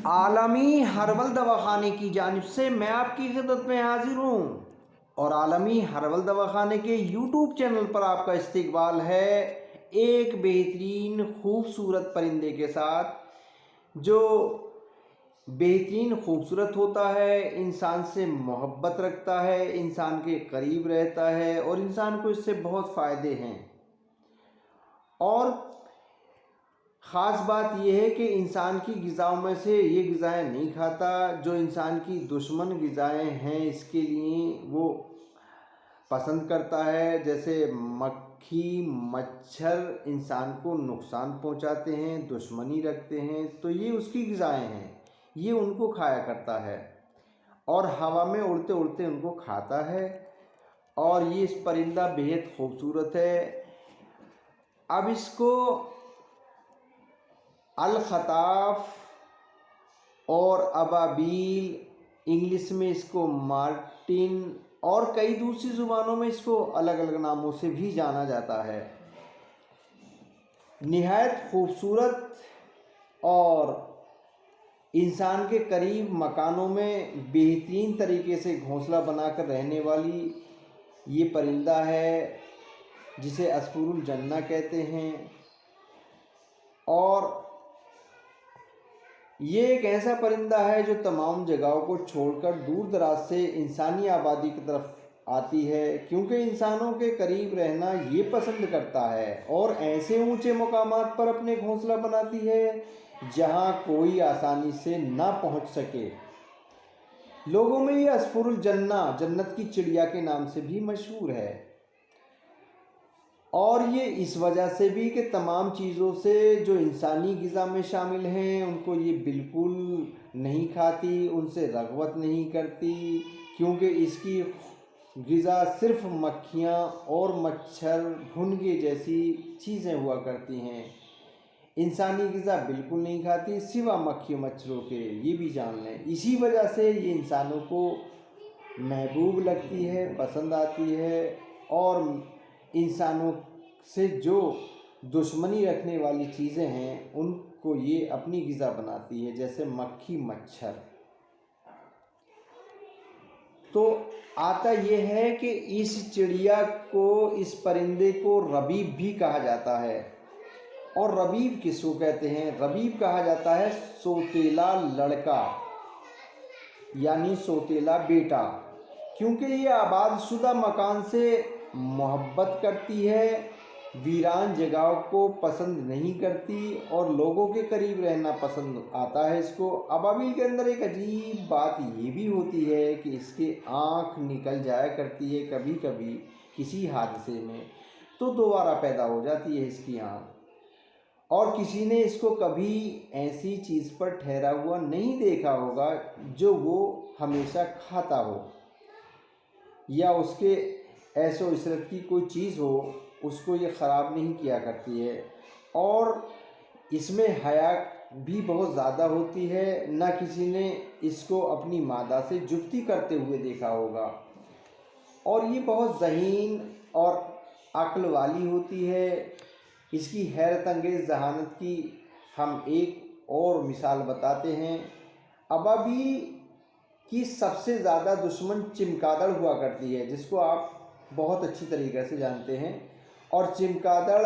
عالمی ہربل دواخانے کی جانب سے میں آپ کی خدمت میں حاضر ہوں اور عالمی ہربل دواخانے کے یوٹیوب چینل پر آپ کا استقبال ہے ایک بہترین خوبصورت پرندے کے ساتھ جو بہترین خوبصورت ہوتا ہے، انسان سے محبت رکھتا ہے، انسان کے قریب رہتا ہے اور انسان کو اس سے بہت فائدے ہیں۔ اور خاص بات یہ ہے کہ انسان کی غذاؤں میں سے یہ غذائیں نہیں کھاتا جو انسان کی دشمن غذائیں ہیں، اس کے لیے وہ پسند کرتا ہے، جیسے مکھی مچھر انسان کو نقصان پہنچاتے ہیں، دشمنی رکھتے ہیں، تو یہ اس کی غذائیں ہیں، یہ ان کو کھایا کرتا ہے اور ہوا میں اڑتے اڑتے ان کو کھاتا ہے۔ اور یہ اس پرندہ بہت خوبصورت ہے۔ اب اس کو الخطاف اور ابابیل، انگلش میں اس کو مارٹن اور کئی دوسری زبانوں میں اس کو الگ الگ ناموں سے بھی جانا جاتا ہے۔ نہایت خوبصورت اور انسان کے قریب مکانوں میں بہترین طریقے سے گھونسلہ بنا کر رہنے والی یہ پرندہ ہے جسے عصفور الجنہ کہتے ہیں۔ اور یہ ایک ایسا پرندہ ہے جو تمام جگہوں کو چھوڑ کر دور دراز سے انسانی آبادی کی طرف آتی ہے، کیونکہ انسانوں کے قریب رہنا یہ پسند کرتا ہے اور ایسے اونچے مقامات پر اپنے گھونسلہ بناتی ہے جہاں کوئی آسانی سے نہ پہنچ سکے۔ لوگوں میں یہ عصفور الجنہ، جنت کی چڑیا کے نام سے بھی مشہور ہے، اور یہ اس وجہ سے بھی کہ تمام چیزوں سے جو انسانی غذا میں شامل ہیں ان کو یہ بالکل نہیں کھاتی، ان سے رغبت نہیں کرتی، کیونکہ اس کی غذا صرف مکھیاں اور مچھر بھنگے جیسی چیزیں ہوا کرتی ہیں۔ انسانی غذا بالکل نہیں کھاتی سوا مکھی مچھروں کے، یہ بھی جان لیں۔ اسی وجہ سے یہ انسانوں کو محبوب لگتی ہے، پسند آتی ہے، اور انسانوں سے جو دشمنی رکھنے والی چیزیں ہیں ان کو یہ اپنی غذا بناتی ہے، جیسے مکھی مچھر۔ تو آتا یہ ہے کہ اس چڑیا کو، اس پرندے کو ربیب بھی کہا جاتا ہے۔ اور ربیب کس کو کہتے ہیں؟ ربیب کہا جاتا ہے سوتیلا لڑکا، یعنی سوتیلا بیٹا، کیونکہ یہ آباد شدہ مکان سے محبت کرتی ہے، ویران جگہوں کو پسند نہیں کرتی اور لوگوں کے قریب رہنا پسند آتا ہے اس کو۔ ابابیل کے اندر ایک عجیب بات یہ بھی ہوتی ہے کہ اس کے آنکھ نکل جایا کرتی ہے کبھی کبھی کسی حادثے میں، تو دوبارہ پیدا ہو جاتی ہے اس کی آنکھ، اور کسی نے اس کو کبھی ایسی چیز پر ٹھہرا ہوا نہیں دیکھا ہوگا جو وہ ہمیشہ کھاتا ہو، یا اس کے عیش و عشرت کی کوئی چیز ہو اس کو یہ خراب نہیں کیا کرتی ہے۔ اور اس میں حیا بھی بہت زیادہ ہوتی ہے، نہ کسی نے اس کو اپنی مادہ سے جفتی کرتے ہوئے دیکھا ہوگا، اور یہ بہت ذہین اور عقل والی ہوتی ہے۔ اس کی حیرت انگیز ذہانت کی ہم ایک اور مثال بتاتے ہیں۔ ابابیل کی سب سے زیادہ دشمن چمگادڑ ہوا کرتی ہے، جس کو آپ بہت اچھی طریقے سے جانتے ہیں، اور چمگادڑ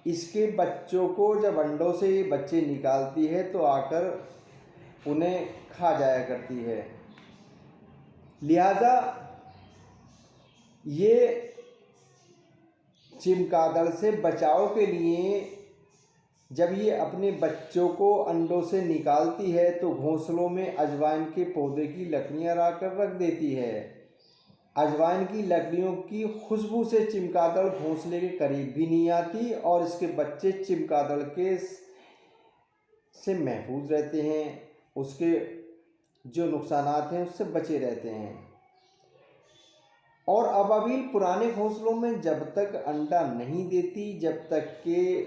اس کے بچوں کو جب انڈوں سے بچے نکالتی ہے تو آ کر انہیں کھا جایا کرتی ہے۔ لہذا یہ چمگادڑ سے بچاؤ کے لیے جب یہ اپنے بچوں کو انڈوں سے نکالتی ہے تو گھونسلوں میں اجوائن کے پودے کی لکڑیاں لا کر رکھ دیتی ہے۔ اجوائن کی لکڑیوں کی خوشبو سے چمگادڑ گھونسلے کے قریب بھی نہیں آتی اور اس کے بچے چمگادڑ کے سے محفوظ رہتے ہیں، اس کے جو نقصانات ہیں اس سے بچے رہتے ہیں۔ اور ابابیل پرانے گھونسلوں میں جب تک انڈا نہیں دیتی جب تک کہ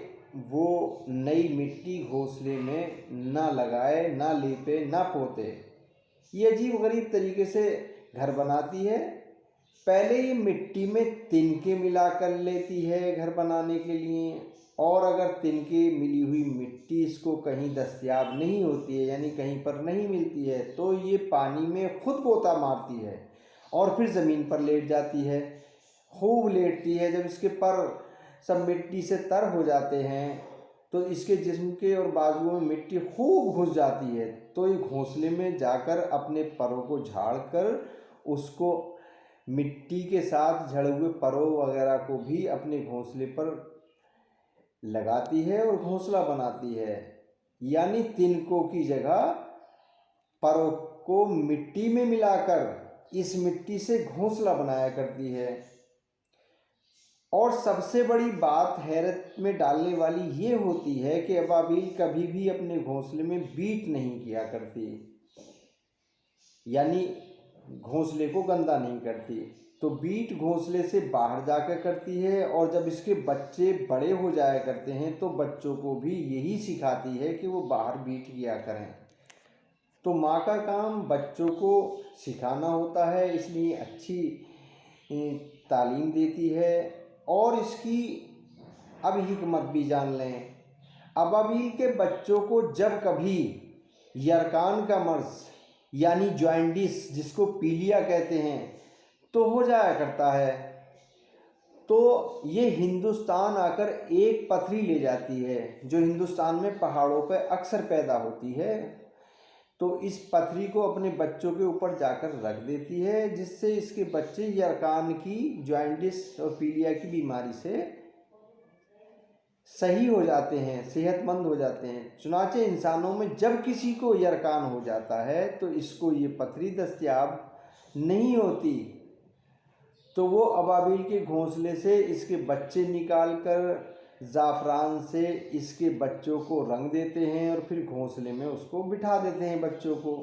وہ نئی مٹی گھونسلے میں نہ لگائے، نہ لیپے، نہ پوتے، یہ عجیب غریب طریقے سے گھر بناتی ہے۔ پہلے یہ مٹی میں تنکے ملا کر لیتی ہے گھر بنانے کے لیے، اور اگر تنکے ملی ہوئی مٹی اس کو کہیں دستیاب نہیں ہوتی ہے، یعنی کہیں پر نہیں ملتی ہے، تو یہ پانی میں خود غوطہ مارتی ہے اور پھر زمین پر لیٹ جاتی ہے، خوب لیٹتی ہے۔ جب اس کے پر سب مٹی سے تر ہو جاتے ہیں تو اس کے جسم کے اور بازوؤں میں مٹی خوب گھس جاتی ہے، تو یہ گھونسلے میں جا کر اپنے پروں کو جھاڑ کر اس کو مٹی کے ساتھ جھڑے ہوئے پروں وغیرہ کو بھی اپنے گھونسلے پر لگاتی ہے اور گھونسلہ بناتی ہے، یعنی تنکوں کی جگہ پروں کو مٹی میں ملا کر اس مٹی سے گھونسلہ بنایا کرتی ہے۔ اور سب سے بڑی بات حیرت میں ڈالنے والی یہ ہوتی ہے کہ ابابیل کبھی بھی اپنے گھونسلے میں بیٹ نہیں کیا کرتی، یعنی گھونسلے کو گندا نہیں کرتی، تو بیٹ گھونسلے سے باہر جا کر کرتی ہے، اور جب اس کے بچے بڑے ہو جایا کرتے ہیں تو بچوں کو بھی یہی سکھاتی ہے کہ وہ باہر بیٹ کیا کریں۔ تو ماں کا کام بچوں کو سکھانا ہوتا ہے، اس لیے اچھی تعلیم دیتی ہے۔ اور اس کی اب حکمت بھی جان لیں۔ ابابیل کے بچوں کو جب کبھی یرکان کا مرض یعنی جوائنٹس جس کو پیلیا کہتے ہیں تو ہو جایا کرتا ہے، تو یہ ہندوستان آ کر ایک پتھری لے جاتی ہے جو ہندوستان میں پہاڑوں پہ اکثر پیدا ہوتی ہے، تو اس پتھری کو اپنے بچوں کے اوپر جا کر رکھ دیتی ہے، جس سے اس کے بچے یرکان کی جوائنٹس اور پیلیا کی بیماری سے صحیح ہو جاتے ہیں، صحت مند ہو جاتے ہیں۔ چنانچہ انسانوں میں جب کسی کو یرکان ہو جاتا ہے تو اس کو یہ پتھری دستیاب نہیں ہوتی، تو وہ ابابیل کے گھونسلے سے اس کے بچے نکال کر زعفران سے اس کے بچوں کو رنگ دیتے ہیں اور پھر گھونسلے میں اس کو بٹھا دیتے ہیں بچوں کو۔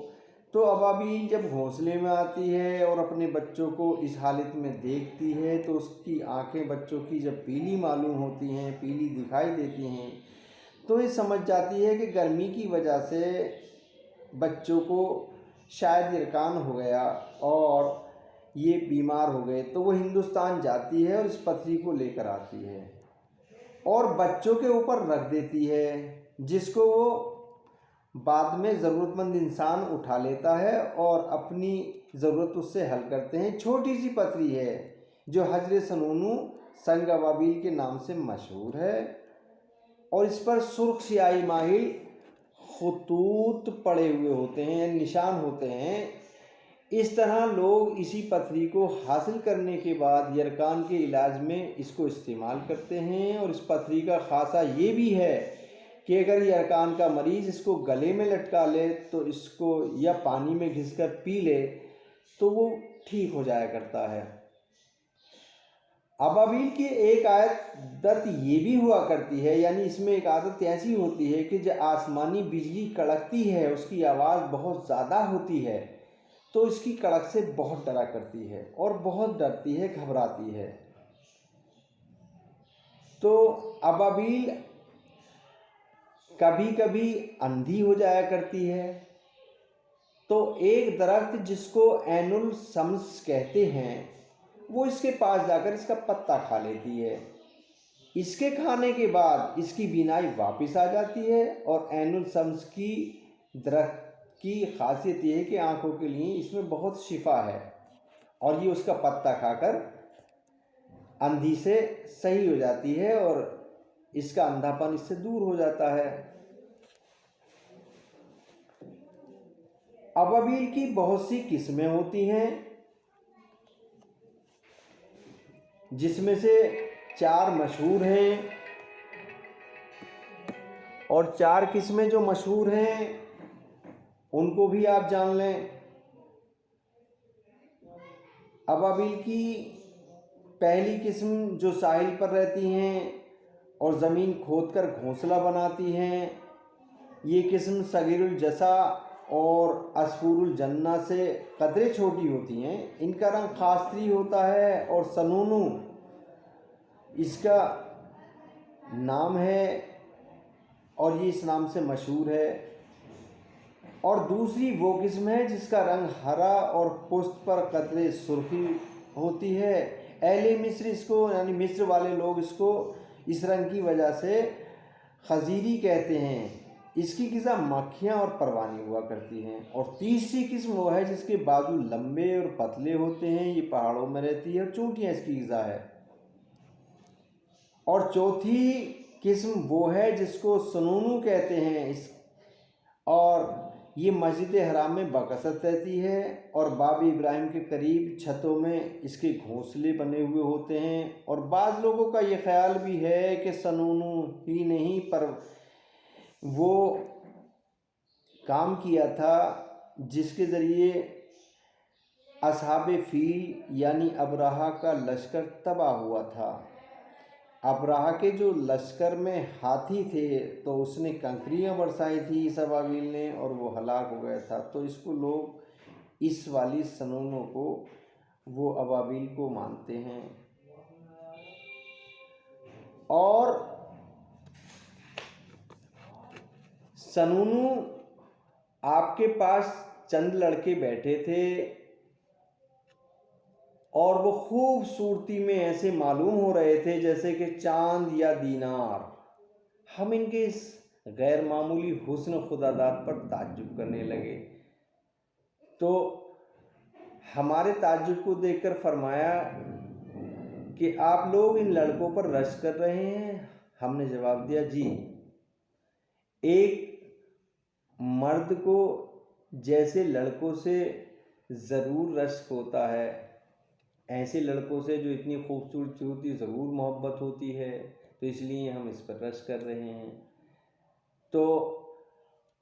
تو ابابیل جب گھونسلے میں آتی ہے اور اپنے بچوں کو اس حالت میں دیکھتی ہے تو اس کی آنکھیں بچوں کی جب پیلی معلوم ہوتی ہیں، پیلی دکھائی دیتی ہیں، تو یہ سمجھ جاتی ہے کہ گرمی کی وجہ سے بچوں کو شاید یرکان ہو گیا اور یہ بیمار ہو گئے، تو وہ ہندوستان جاتی ہے اور اس پتھری کو لے کر آتی ہے اور بچوں کے اوپر رکھ دیتی ہے، جس کو وہ بعد میں ضرورت مند انسان اٹھا لیتا ہے اور اپنی ضرورت اس سے حل کرتے ہیں۔ چھوٹی سی پتھری ہے جو حجر سنونو سنگ ابابیل کے نام سے مشہور ہے، اور اس پر سرخ سیاہی مائل خطوط پڑے ہوئے ہوتے ہیں، نشان ہوتے ہیں۔ اس طرح لوگ اسی پتھری کو حاصل کرنے کے بعد یرکان کے علاج میں اس کو استعمال کرتے ہیں، اور اس پتھری کا خاصہ یہ بھی ہے کہ اگر یرکان کا مریض اس کو گلے میں لٹکا لے تو اس کو یا پانی میں گھس کر پی لے تو وہ ٹھیک ہو جایا کرتا ہے۔ ابابیل کی ایک عادت یہ بھی ہوا کرتی ہے، یعنی اس میں ایک عادت ایسی ہوتی ہے کہ جب آسمانی بجلی کڑکتی ہے اس کی آواز بہت زیادہ ہوتی ہے تو اس کی کڑک سے بہت ڈرا کرتی ہے اور بہت ڈرتی ہے، گھبراتی ہے۔ تو ابابیل کبھی کبھی اندھی ہو جایا کرتی ہے، تو ایک درخت جس کو عین الشمس کہتے ہیں وہ اس کے پاس جا کر اس کا پتا کھا لیتی ہے۔ اس کے کھانے کے بعد اس کی بینائی واپس آ جاتی ہے، اور عین الشمس کی درخت کی خاصیت یہ ہے کہ آنکھوں کے لیے اس میں بہت شفا ہے، اور یہ اس کا پتا کھا کر اندھی سے صحیح ہو جاتی ہے اور اس کا اندھا پن اس سے دور ہو جاتا ہے۔ ابابیل کی بہت سی قسمیں ہوتی ہیں، جس میں سے 4 مشہور ہیں، اور 4 قسمیں جو مشہور ہیں ان کو بھی آپ جان لیں۔ ابابیل کی پہلی قسم جو ساحل پر رہتی ہیں اور زمین کھود کر گھونسلہ بناتی ہیں، یہ قسم صغیر الجثہ اور عصفور الجنہ سے قدرے چھوٹی ہوتی ہیں۔ ان کا رنگ خاصری ہوتا ہے اور سنونو اس کا نام ہے اور یہ اس نام سے مشہور ہے۔ اور دوسری وہ قسم ہے جس کا رنگ ہرا اور پشت پر قطرے سرخی ہوتی ہے۔ اہل مصر اس کو یعنی مصر والے لوگ اس کو اس رنگ کی وجہ سے خزیری کہتے ہیں۔ اس کی غذا مکھیاں اور پروانی ہوا کرتی ہیں۔ اور تیسری قسم وہ ہے جس کے بازو لمبے اور پتلے ہوتے ہیں، یہ پہاڑوں میں رہتی ہے اور چونٹیاں اس کی غذا ہے۔ اور چوتھی قسم وہ ہے جس کو سنونو کہتے ہیں، اور یہ مسجد حرام میں بکثرت رہتی ہے، اور باب ابراہیم کے قریب چھتوں میں اس کے گھونسلے بنے ہوئے ہوتے ہیں۔ اور بعض لوگوں کا یہ خیال بھی ہے کہ سنونو ہی نہیں پر وہ کام کیا تھا جس کے ذریعے اصحاب فیل یعنی ابرہہ کا لشکر تباہ ہوا تھا۔ ابرہہ کے جو لشکر میں ہاتھی تھے تو اس نے کنکریاں برسائی تھی اس ابابیل نے، اور وہ ہلاک ہو گیا تھا۔ تو اس کو لوگ اس والی سنونو کو وہ ابابیل کو مانتے ہیں۔ اور سنونو آپ کے پاس چند لڑکے بیٹھے تھے اور وہ خوبصورتی میں ایسے معلوم ہو رہے تھے جیسے کہ چاند یا دینار۔ ہم ان کے اس غیر معمولی حسن خداداد پر تعجب کرنے لگے، تو ہمارے تعجب کو دیکھ کر فرمایا کہ آپ لوگ ان لڑکوں پر رشک کر رہے ہیں؟ ہم نے جواب دیا جی، ایک مرد کو جیسے لڑکوں سے ضرور رشک ہوتا ہے، ایسے لڑکوں سے جو اتنی خوبصورتی ہوتی ضرور محبت ہوتی ہے، تو اس لیے ہم اس پر رشک کر رہے ہیں۔ تو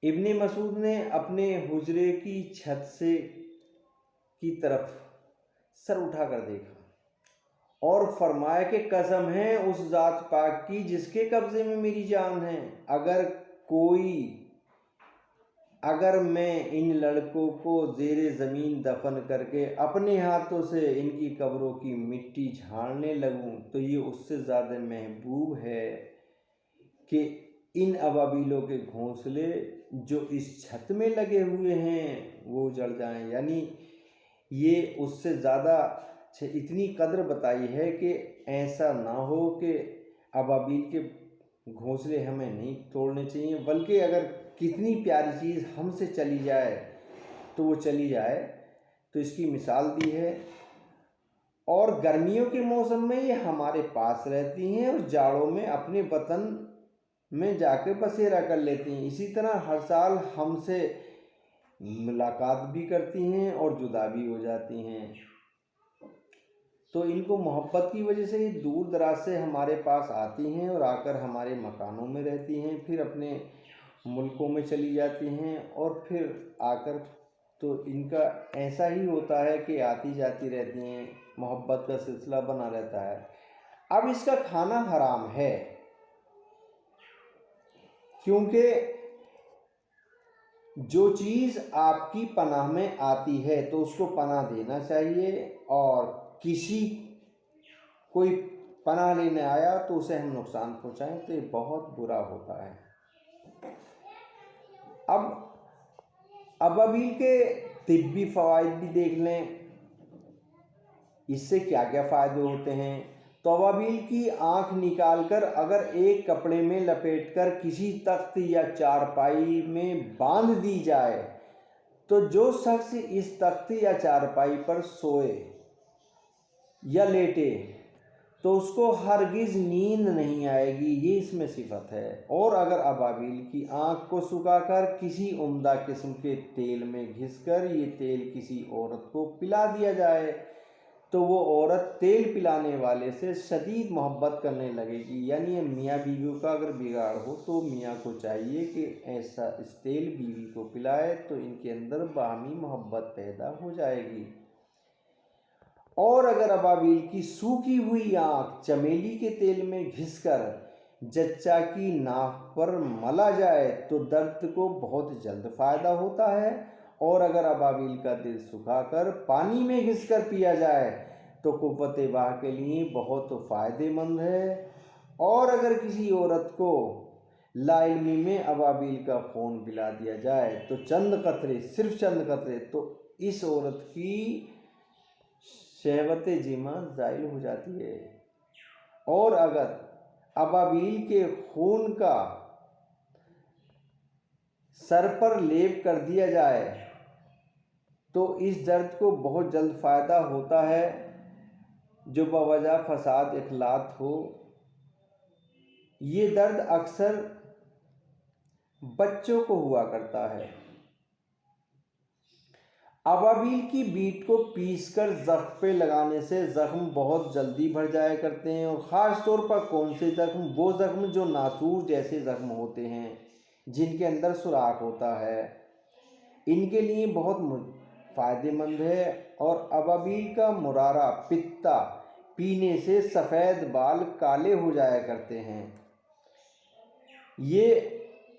ابن مسعود نے اپنے حجرے کی چھت سے کی طرف سر اٹھا کر دیکھا اور فرمایا کہ قسم ہے اس ذات پاک کی جس کے قبضے میں میری جان ہے، اگر میں ان لڑکوں کو زیر زمین دفن کر کے اپنے ہاتھوں سے ان کی قبروں کی مٹی جھاڑنے لگوں تو یہ اس سے زیادہ محبوب ہے کہ ان ابابیلوں کے گھونسلے جو اس چھت میں لگے ہوئے ہیں وہ جڑ جائیں۔ یعنی یہ اس سے زیادہ اتنی قدر بتائی ہے کہ ایسا نہ ہو کہ ابابیل کے گھونسلے ہمیں نہیں توڑنے چاہیے، بلکہ اگر کتنی پیاری چیز ہم سے چلی جائے تو وہ چلی جائے۔ تو اس کی مثال دی ہے۔ اور گرمیوں کے موسم میں یہ ہمارے پاس رہتی ہیں اور جاڑوں میں اپنے وطن میں جا کے بسیرا کر لیتی ہیں۔ اسی طرح ہر سال ہم سے ملاقات بھی کرتی ہیں اور جدا بھی ہو جاتی ہیں۔ تو ان کو محبت کی وجہ سے یہ دور دراز سے ہمارے پاس آتی ہیں اور آ کر ہمارے مکانوں میں رہتی ہیں، پھر اپنے ملکوں میں چلی جاتی ہیں، اور پھر آ کر تو ان کا ایسا ہی ہوتا ہے کہ آتی جاتی رہتی ہیں، محبت کا سلسلہ بنا رہتا ہے۔ اب اس کا کھانا حرام ہے، کیونکہ جو چیز آپ کی پناہ میں آتی ہے تو اس کو پناہ دینا چاہیے، اور کوئی پناہ لینے آیا تو اسے ہم نقصان پہنچائیں تو یہ بہت برا ہوتا ہے۔ اب ابابیل کے طبی فوائد بھی دیکھ لیں، اس سے کیا کیا فائدے ہوتے ہیں۔ تو ابابیل کی آنکھ نکال کر اگر ایک کپڑے میں لپیٹ کر کسی تخت یا چارپائی میں باندھ دی جائے تو جو شخص اس تخت یا چارپائی پر سوئے یا لیٹے تو اس کو ہرگز نیند نہیں آئے گی، یہ اس میں صفت ہے۔ اور اگر ابابیل کی آنکھ کو سکھا کر کسی عمدہ قسم کے تیل میں گھس کر یہ تیل کسی عورت کو پلا دیا جائے تو وہ عورت تیل پلانے والے سے شدید محبت کرنے لگے گی۔ یعنی میاں بیوی کا اگر بگاڑ ہو تو میاں کو چاہیے کہ ایسا اس تیل بیوی کو پلائے تو ان کے اندر باہمی محبت پیدا ہو جائے گی۔ اور اگر ابابیل کی سوکھی ہوئی آنکھ چمیلی کے تیل میں گھس کر جچہ کی ناف پر ملا جائے تو درد کو بہت جلد فائدہ ہوتا ہے۔ اور اگر ابابیل کا دل سکھا کر پانی میں گھس کر پیا جائے تو قوت بہا کے لیے بہت فائدہ مند ہے۔ اور اگر کسی عورت کو لا علمی میں ابابیل کا خون پلا دیا جائے تو صرف چند قطرے تو اس عورت کی شہوت جماع زائل ہو جاتی ہے۔ اور اگر ابابیل کے خون کا سر پر لیپ کر دیا جائے تو اس درد کو بہت جلد فائدہ ہوتا ہے جو بوجہ فساد اخلاق ہو۔ یہ درد اکثر بچوں کو ہوا کرتا ہے۔ ابابیل کی بیٹ کو پیس کر زخم پہ لگانے سے زخم بہت جلدی بھر جایا کرتے ہیں، اور خاص طور پر کون سے زخم؟ وہ زخم جو ناسور جیسے زخم ہوتے ہیں، جن کے اندر سوراخ ہوتا ہے، ان کے لیے بہت فائدہ مند ہے۔ اور ابابیل کا مرارہ پتا پینے سے سفید بال کالے ہو جایا کرتے ہیں۔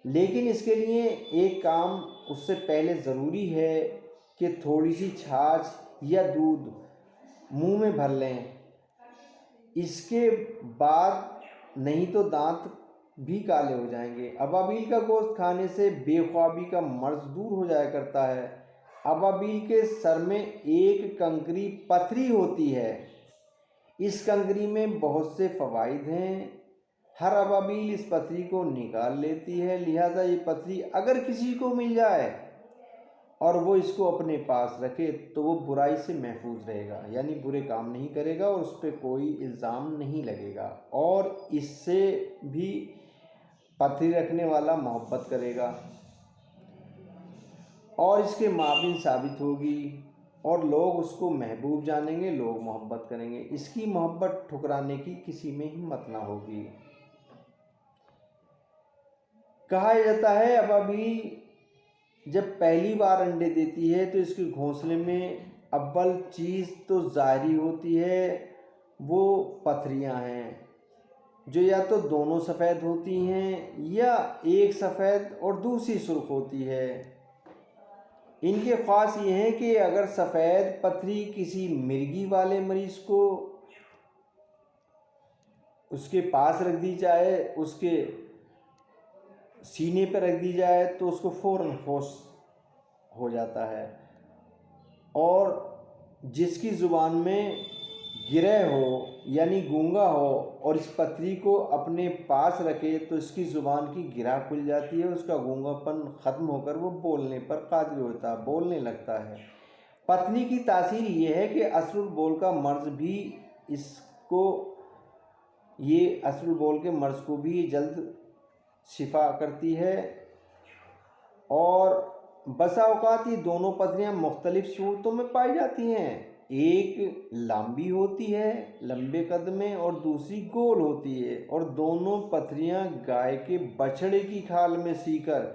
لیکن اس کے لیے ایک کام اس سے پہلے ضروری ہے کہ تھوڑی سی چھاچھ یا دودھ منہ میں بھر لیں، اس کے بعد نہیں تو دانت بھی کالے ہو جائیں گے۔ ابابیل کا گوشت کھانے سے بے خوابی کا مرض دور ہو جایا کرتا ہے۔ ابابیل کے سر میں ایک کنکری پتھری ہوتی ہے، اس کنکری میں بہت سے فوائد ہیں۔ ہر ابابیل اس پتھری کو نکال لیتی ہے، لہٰذا یہ پتھری اگر کسی کو مل جائے اور وہ اس کو اپنے پاس رکھے تو وہ برائی سے محفوظ رہے گا، یعنی برے کام نہیں کرے گا اور اس پہ کوئی الزام نہیں لگے گا، اور اس سے بھی پتھری رکھنے والا محبت کرے گا اور اس کے مابین ثابت ہوگی، اور لوگ اس کو محبوب جانیں گے، لوگ محبت کریں گے، اس کی محبت ٹھکرانے کی کسی میں ہمت نہ ہوگی۔ کہا جاتا ہے ابابیل جب پہلی بار انڈے دیتی ہے تو اس کے گھونسلے میں اول چیز تو ظاہری ہوتی ہے، وہ پتھریاں ہیں جو یا تو دونوں سفید ہوتی ہیں یا ایک سفید اور دوسری سرخ ہوتی ہے۔ ان کے خاص یہ ہیں کہ اگر سفید پتھری کسی مرگی والے مریض کو اس کے پاس رکھ دی جائے، اس کے سینے پہ رکھ دی جائے تو اس کو فوراً ہوش ہو جاتا ہے، اور جس کی زبان میں گرہ ہو یعنی گونگا ہو اور اس پتھری کو اپنے پاس رکھے تو اس کی زبان کی گرہ کھل جاتی ہے، اس کا گونگا پن ختم ہو کر وہ بولنے پر قادر ہوتا ہے، بولنے لگتا ہے۔ پتھری کی تاثیر یہ ہے کہ عسر البول کا مرض بھی عسر البول کے مرض کو بھی جلد شفا کرتی ہے، اور بسا اوقات یہ دونوں پتھریاں مختلف صورتوں میں پائی جاتی ہیں، ایک لمبی ہوتی ہے لمبے قد میں اور دوسری گول ہوتی ہے، اور دونوں پتھریاں گائے کے بچھڑے کی کھال میں سی کر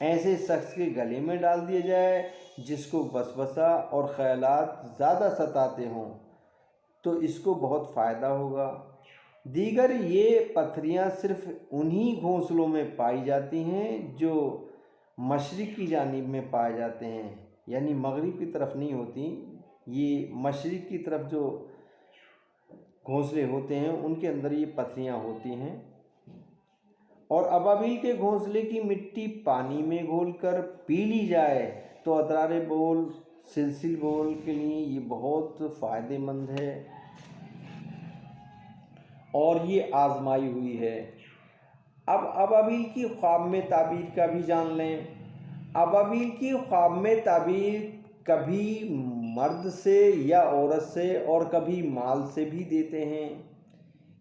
ایسے شخص کے گلے میں ڈال دیا جائے جس کو وسوسہ اور خیالات زیادہ ستاتے ہوں تو اس کو بہت فائدہ ہوگا۔ دیگر یہ پتھریاں صرف انہی گھونسلوں میں پائی جاتی ہیں جو مشرق کی جانب میں پائے جاتے ہیں، یعنی مغرب کی طرف نہیں ہوتی، یہ مشرق کی طرف جو گھونسلے ہوتے ہیں ان کے اندر یہ پتھریاں ہوتی ہیں۔ اور ابابیل کے گھونسلے کی مٹی پانی میں گھول کر پی لی جائے تو ادرار بول سلسل بول کے لیے یہ بہت فائدہ مند ہے اور یہ آزمائی ہوئی ہے۔ اب ابابیل کی خواب میں تعبیر کا بھی جان لیں۔ ابابیل کی خواب میں تعبیر کبھی مرد سے یا عورت سے اور کبھی مال سے بھی دیتے ہیں،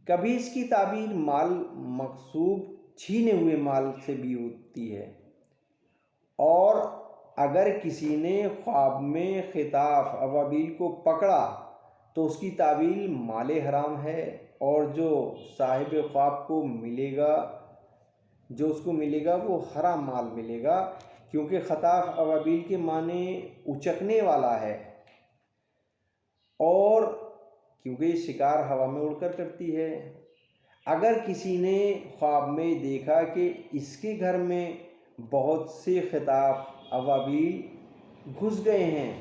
کبھی اس کی تعبیر مال مغصوب چھینے ہوئے مال سے بھی ہوتی ہے، اور اگر کسی نے خواب میں خطاف ابابیل کو پکڑا تو اس کی تعبیر مال حرام ہے، اور جو صاحب خواب کو ملے گا وہ حرام مال ملے گا، کیونکہ خطاف ابابیل کے معنی اچکنے والا ہے، اور کیونکہ یہ شکار ہوا میں اڑ کر کرتی ہے۔ اگر کسی نے خواب میں دیکھا کہ اس کے گھر میں بہت سے خطاف ابابیل گھس گئے ہیں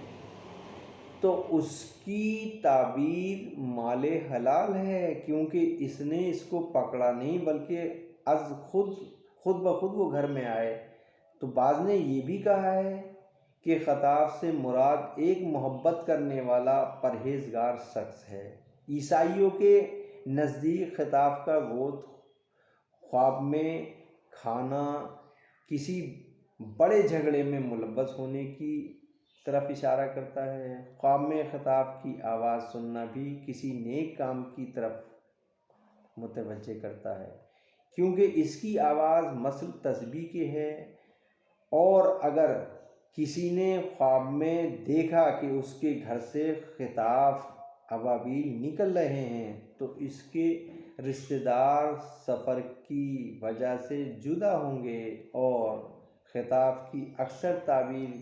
تو اس کی تعبیر مال حلال ہے، کیونکہ اس نے اس کو پکڑا نہیں بلکہ خود بخود وہ گھر میں آئے۔ تو بعض نے یہ بھی کہا ہے کہ خطاف سے مراد ایک محبت کرنے والا پرہیزگار شخص ہے۔ عیسائیوں کے نزدیک خطاف کا گوشت خواب میں کھانا کسی بڑے جھگڑے میں ملوث ہونے کی طرف اشارہ کرتا ہے۔ خواب میں خطاب کی آواز سننا بھی کسی نیک کام کی طرف متوجہ کرتا ہے، کیونکہ اس کی آواز مثل تسبیح کے ہے۔ اور اگر کسی نے خواب میں دیکھا کہ اس کے گھر سے خطاف ابابیل نکل رہے ہیں تو اس کے رشتہ دار سفر کی وجہ سے جدا ہوں گے، اور خطاف کی اکثر تعبیر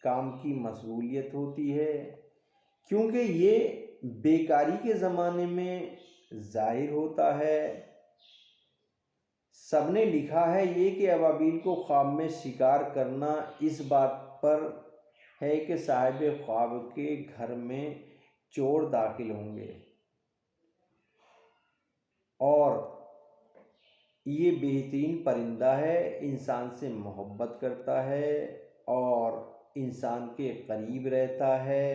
کام کی مشغولیت ہوتی ہے، کیونکہ یہ بیکاری کے زمانے میں ظاہر ہوتا ہے۔ سب نے لکھا ہے یہ کہ ابابیل کو خواب میں شکار کرنا اس بات پر ہے کہ صاحب خواب کے گھر میں چور داخل ہوں گے، اور یہ بہترین پرندہ ہے، انسان سے محبت کرتا ہے اور انسان کے قریب رہتا ہے،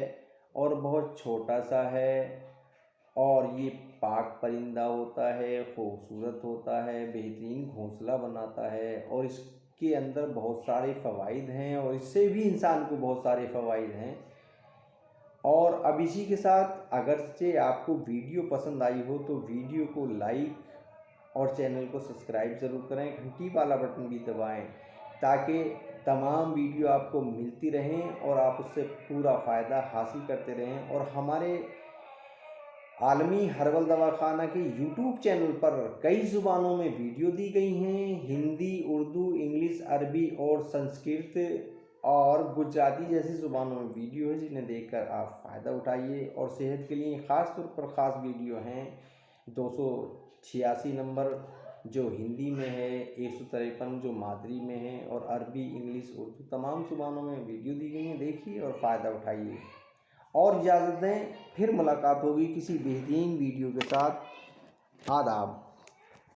اور بہت چھوٹا سا ہے، اور یہ پاک پرندہ ہوتا ہے، خوبصورت ہوتا ہے، بہترین گھونسلہ بناتا ہے، اور اس کے اندر بہت سارے فوائد ہیں، اور اس سے بھی انسان کو بہت سارے فوائد ہیں۔ اور اب اسی کے ساتھ اگرچہ آپ کو ویڈیو پسند آئی ہو تو ویڈیو کو لائک اور چینل کو سبسکرائب ضرور کریں، گھنٹی والا بٹن بھی دبائیں تاکہ تمام ویڈیو آپ کو ملتی رہیں اور آپ اس سے پورا فائدہ حاصل کرتے رہیں۔ اور ہمارے عالمی ہربل دواخانہ کے یوٹیوب چینل پر کئی زبانوں میں ویڈیو دی گئی ہیں، ہندی، اردو، انگلش، عربی اور سنسکرت اور گجراتی جیسی زبانوں میں ویڈیو ہے، جنہیں دیکھ کر آپ فائدہ اٹھائیے۔ اور صحت کے لیے خاص طور پر خاص ویڈیو ہیں، 286 نمبر جو ہندی میں ہے، 153 جو مادری میں ہے، اور عربی، انگلش، اردو تمام زبانوں میں ویڈیو دی گئی ہیں، دیکھیے اور فائدہ اٹھائیے۔ اور اجازت دیں، پھر ملاقات ہوگی کسی بہترین ویڈیو کے ساتھ۔ آداب۔